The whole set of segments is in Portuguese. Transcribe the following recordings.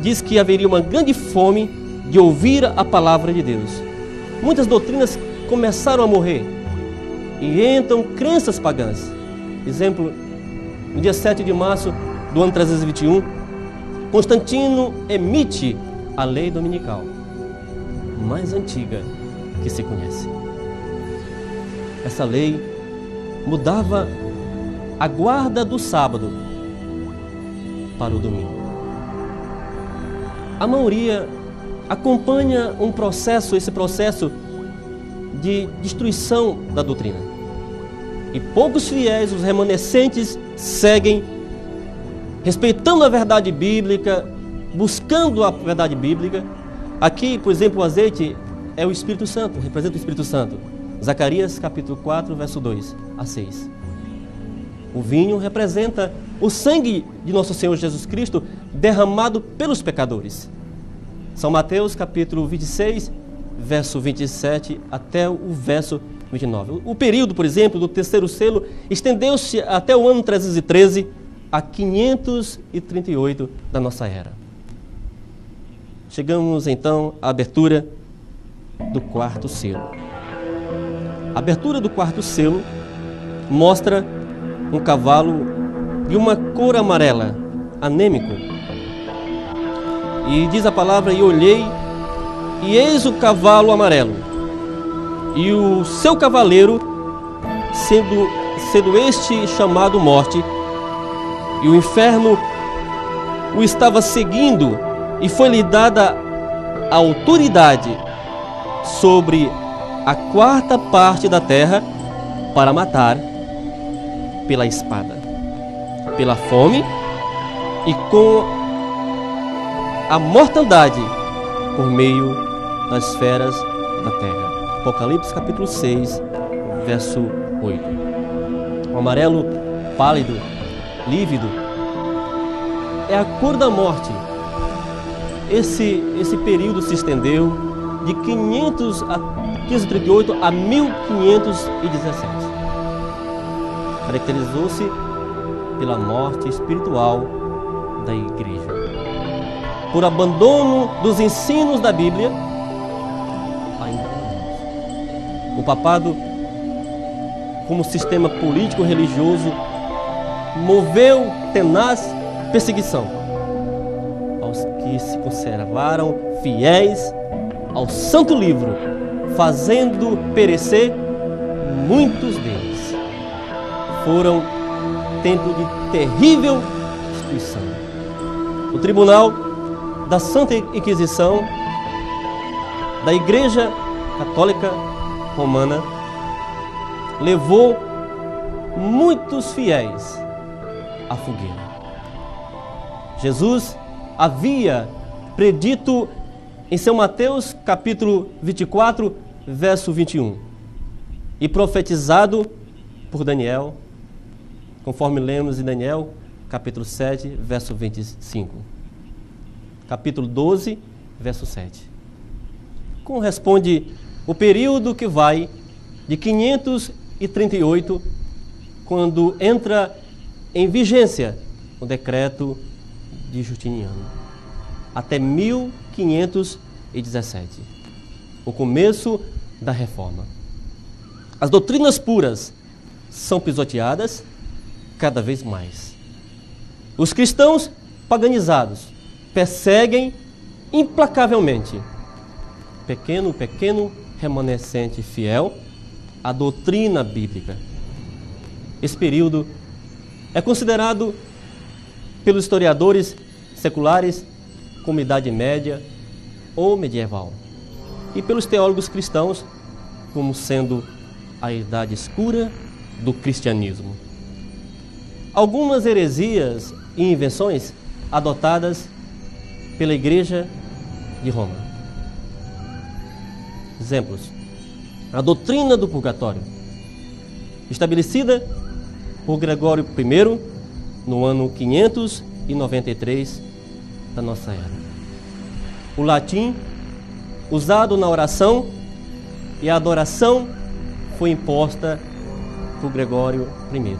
diz que haveria uma grande fome de ouvir a palavra de Deus. Muitas doutrinas começaram a morrer e entram crenças pagãs. Exemplo, no dia 7 de março do ano 321, Constantino emite a lei dominical, mais antiga que se conhece. Essa lei mudava a guarda do sábado para o domingo. A maioria acompanha esse processo de destruição da doutrina. E poucos fiéis, os remanescentes, seguem, respeitando a verdade bíblica, buscando a verdade bíblica. Aqui, por exemplo, o azeite é o Espírito Santo, representa o Espírito Santo. Zacarias capítulo 4, verso 2 a 6. O vinho representa o sangue de nosso Senhor Jesus Cristo derramado pelos pecadores. São Mateus capítulo 26, verso 27 até o verso 29. O período, por exemplo, do terceiro selo estendeu-se até o ano 313 a 538 da nossa era. Chegamos então à abertura do quarto selo. A abertura do quarto selo mostra um cavalo de uma cor amarela, anêmico. E diz a palavra: e olhei, e eis o cavalo amarelo, e o seu cavaleiro, sendo este chamado Morte, e o inferno o estava seguindo, e foi-lhe dada a autoridade sobre a quarta parte da terra para matar pela espada, pela fome e com a mortandade por meio das feras da terra. Apocalipse capítulo 6, verso 8. O amarelo pálido, lívido, é a cor da morte. Esse período se estendeu de 538 a 1517. Caracterizou-se pela morte espiritual da igreja, por abandono dos ensinos da Bíblia. O papado, como sistema político-religioso, moveu tenaz perseguição aos que se conservaram fiéis ao Santo Livro, fazendo perecer muitos deles. Foram tempo de terrível destruição. O tribunal da Santa Inquisição da Igreja Católica Romana levou muitos fiéis à fogueira. Jesus havia predito em São Mateus capítulo 24, verso 21, e profetizado por Daniel, conforme lemos em Daniel capítulo 7, verso 25. Capítulo 12, verso 7. Corresponde o período que vai de 538, quando entra em vigência o decreto de Justiniano, até 1517, o começo da reforma. As doutrinas puras são pisoteadas cada vez mais. Os cristãos paganizados perseguem implacavelmente pequeno remanescente fiel à doutrina bíblica. Esse período é considerado pelos historiadores seculares como Idade Média ou medieval, e pelos teólogos cristãos como sendo a Idade Escura do cristianismo. Algumas heresias e invenções adotadas pela Igreja de Roma. Exemplos: a doutrina do purgatório, estabelecida por Gregório I no ano 593 da nossa era. O latim, usado na oração e a adoração, foi imposta por Gregório I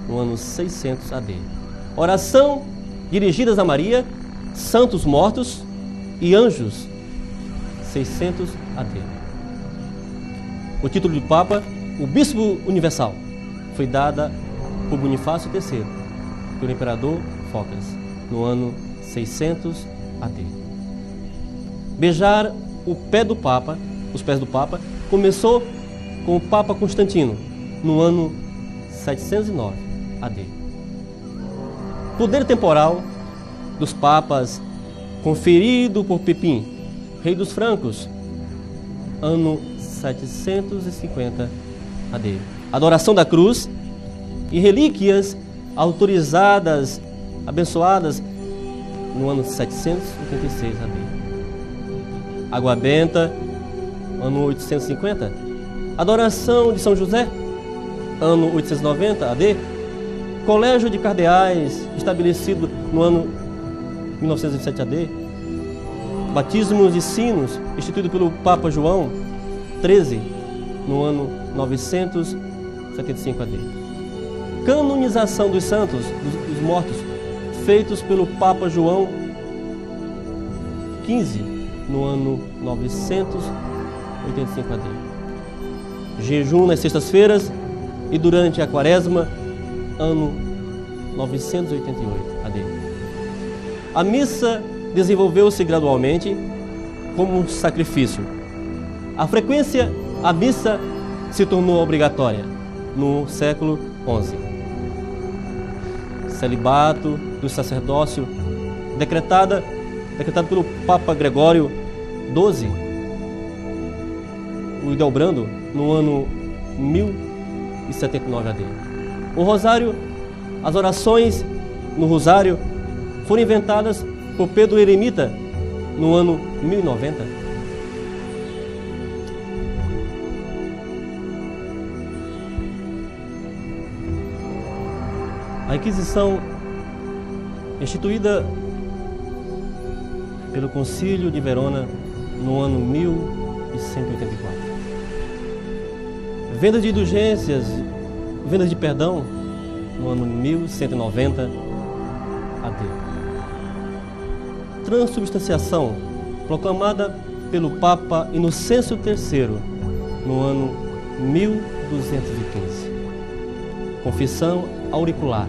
no ano 600 AD. Oração dirigidas a Maria santos mortos e anjos, 600 AD. O título de Papa, o Bispo Universal, foi dada por Bonifácio III, pelo Imperador Focas, no ano 600 AD. Beijar os pés do Papa, começou com o Papa Constantino, no ano 709 AD. Poder temporal dos papas conferido por Pepim, rei dos francos, ano 750 AD. Adoração da cruz e relíquias autorizadas, abençoadas, no ano 786 AD. Água benta, ano 850. Adoração de São José, ano 890 AD. Colégio de Cardeais, estabelecido no ano 1907 AD. Batismos e sinos, instituído pelo Papa João XIII, no ano 975 AD. Canonização dos santos, dos mortos, feitos pelo Papa João XV, no ano 985 AD. Jejum nas sextas-feiras e durante a quaresma, ano 988 AD. A missa desenvolveu-se gradualmente como um sacrifício. A frequência à missa se tornou obrigatória no século XI. Celibato do sacerdócio, decretado pelo Papa Gregório XII, o Hildebrando, no ano 1079 AD. O rosário, as orações no rosário foram inventadas por Pedro Eremita no ano 1090. A Inquisição, instituída pelo Concílio de Verona no ano 1184. Vendas de indulgências, vendas de perdão no ano 1190 AD. Transubstanciação, proclamada pelo Papa Inocêncio III no ano 1215. Confissão auricular.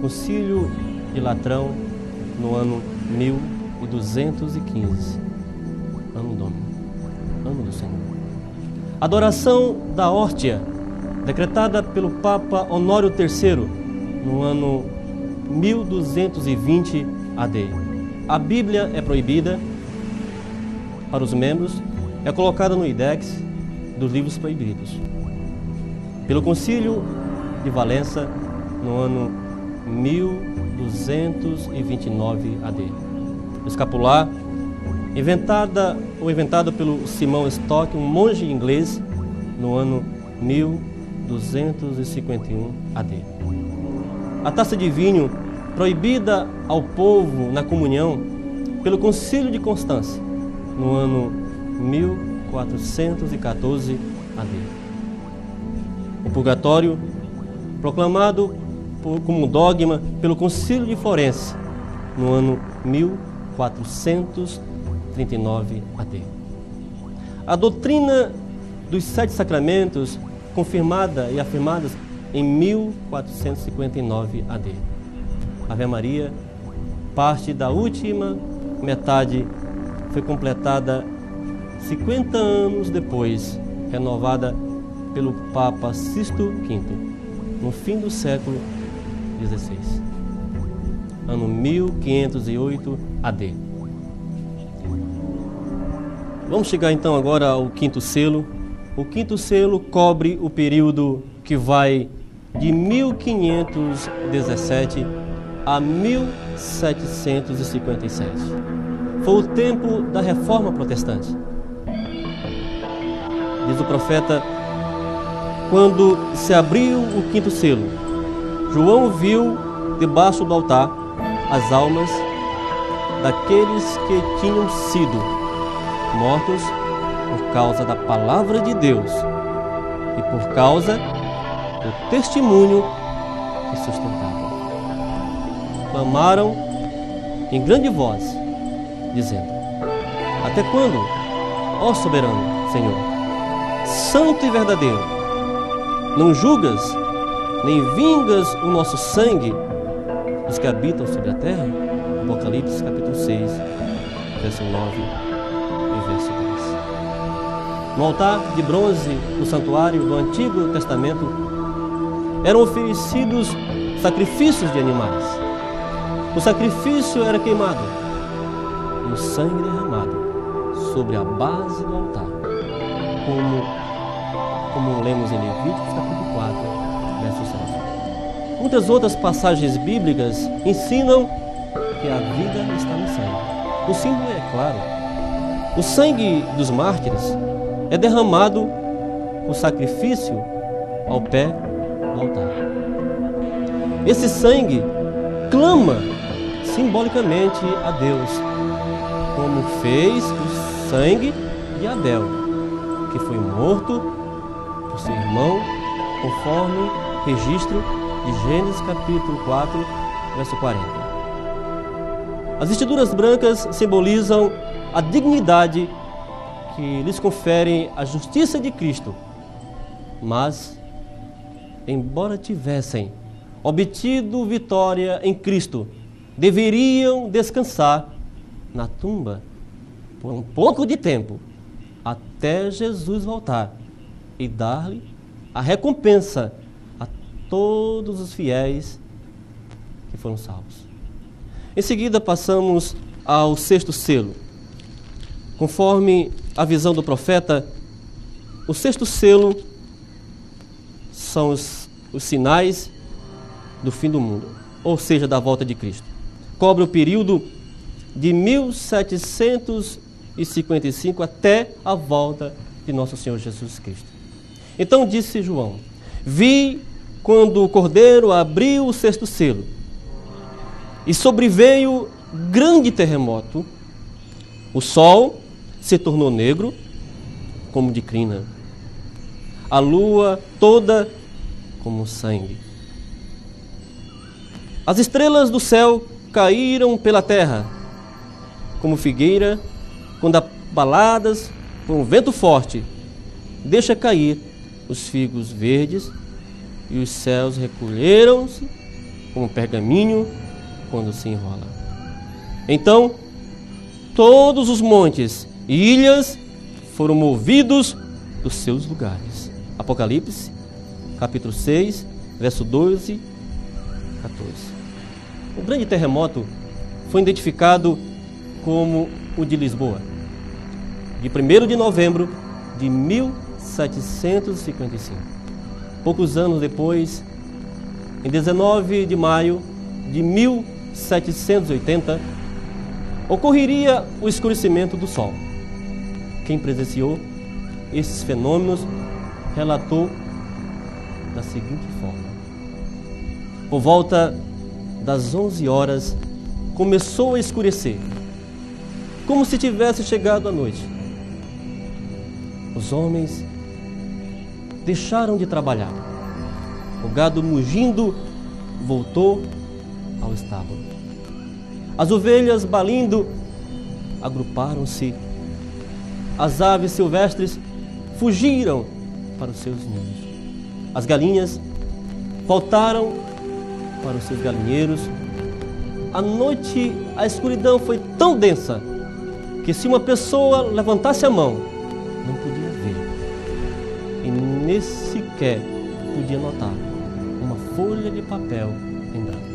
Concílio de Latrão no ano 1215. Ano Domini, ano do Senhor. Adoração da Hóstia, decretada pelo Papa Honório III no ano 1220 AD. A Bíblia é proibida para os membros, é colocada no index dos livros proibidos. Pelo Concílio de Valença no ano 1229 AD. O escapular, inventado pelo Simão Stock, um monge inglês, no ano 1251 AD. A taça de vinho, proibida ao povo na comunhão pelo Concílio de Constância, no ano 1414 AD. O purgatório, proclamado como dogma pelo Concílio de Florença, no ano 1439 AD. A doutrina dos 7 sacramentos, confirmada e afirmada em 1459 AD. Ave Maria, parte da última metade, foi completada 50 anos depois, renovada pelo Papa Sisto V, no fim do século XVI, ano 1508 AD. Vamos chegar então agora ao quinto selo. O quinto selo cobre o período que vai de 1517 a 1757. Foi o tempo da Reforma Protestante. Diz o profeta: quando se abriu o quinto selo, João viu debaixo do altar as almas daqueles que tinham sido mortos por causa da palavra de Deus e por causa do testemunho que sustentavam. Clamaram em grande voz, dizendo: até quando, ó soberano Senhor, santo e verdadeiro, não julgas nem vingas o nosso sangue dos que habitam sobre a terra? Apocalipse capítulo 6, verso 9 e verso 10. No altar de bronze do santuário do Antigo Testamento eram oferecidos sacrifícios de animais. O sacrifício era queimado e o sangue derramado sobre a base do altar, como lemos em Levíticos capítulo 4, verso 7. Muitas outras passagens bíblicas ensinam que a vida está no sangue. O símbolo é claro. O sangue dos mártires é derramado por sacrifício ao pé do altar. Esse sangue clama simbolicamente a Deus, como fez o sangue de Abel, que foi morto por seu irmão, conforme registro de Gênesis capítulo 4, verso 40. As vestiduras brancas simbolizam a dignidade que lhes confere a justiça de Cristo, mas, embora tivessem obtido vitória em Cristo, deveriam descansar na tumba por um pouco de tempo, até Jesus voltar e dar-lhe a recompensa a todos os fiéis que foram salvos. Em seguida, passamos ao sexto selo. Conforme a visão do profeta, o sexto selo são os sinais do fim do mundo, ou seja, da volta de Cristo. Cobre o período de 1755 até a volta de nosso Senhor Jesus Cristo. Então disse João: vi quando o Cordeiro abriu o sexto selo, e sobreveio grande terremoto. O sol se tornou negro como de crina, a lua toda como sangue. As estrelas do céu caíram pela terra, como figueira, quando abaladas por um vento forte, deixa cair os figos verdes, e os céus recolheram-se como pergaminho quando se enrola. Então, todos os montes e ilhas foram movidos dos seus lugares. Apocalipse, capítulo 6, verso 12 e 14. O grande terremoto foi identificado como o de Lisboa, de 1º de novembro de 1755. Poucos anos depois, em 19 de maio de 1780, ocorreria o escurecimento do sol. Quem presenciou esses fenômenos relatou da seguinte forma: por volta das 11 horas, começou a escurecer, como se tivesse chegado a noite. Os homens deixaram de trabalhar. O gado mugindo voltou ao estábulo. As ovelhas balindo agruparam-se. As aves silvestres fugiram para os seus ninhos. As galinhas voltaram para os seus galinheiros. À noite, a escuridão foi tão densa que, se uma pessoa levantasse a mão, não podia ver, e nem sequer podia notar uma folha de papel em branco.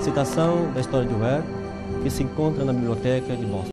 Citação da história de Ware, que se encontra na biblioteca de Boston.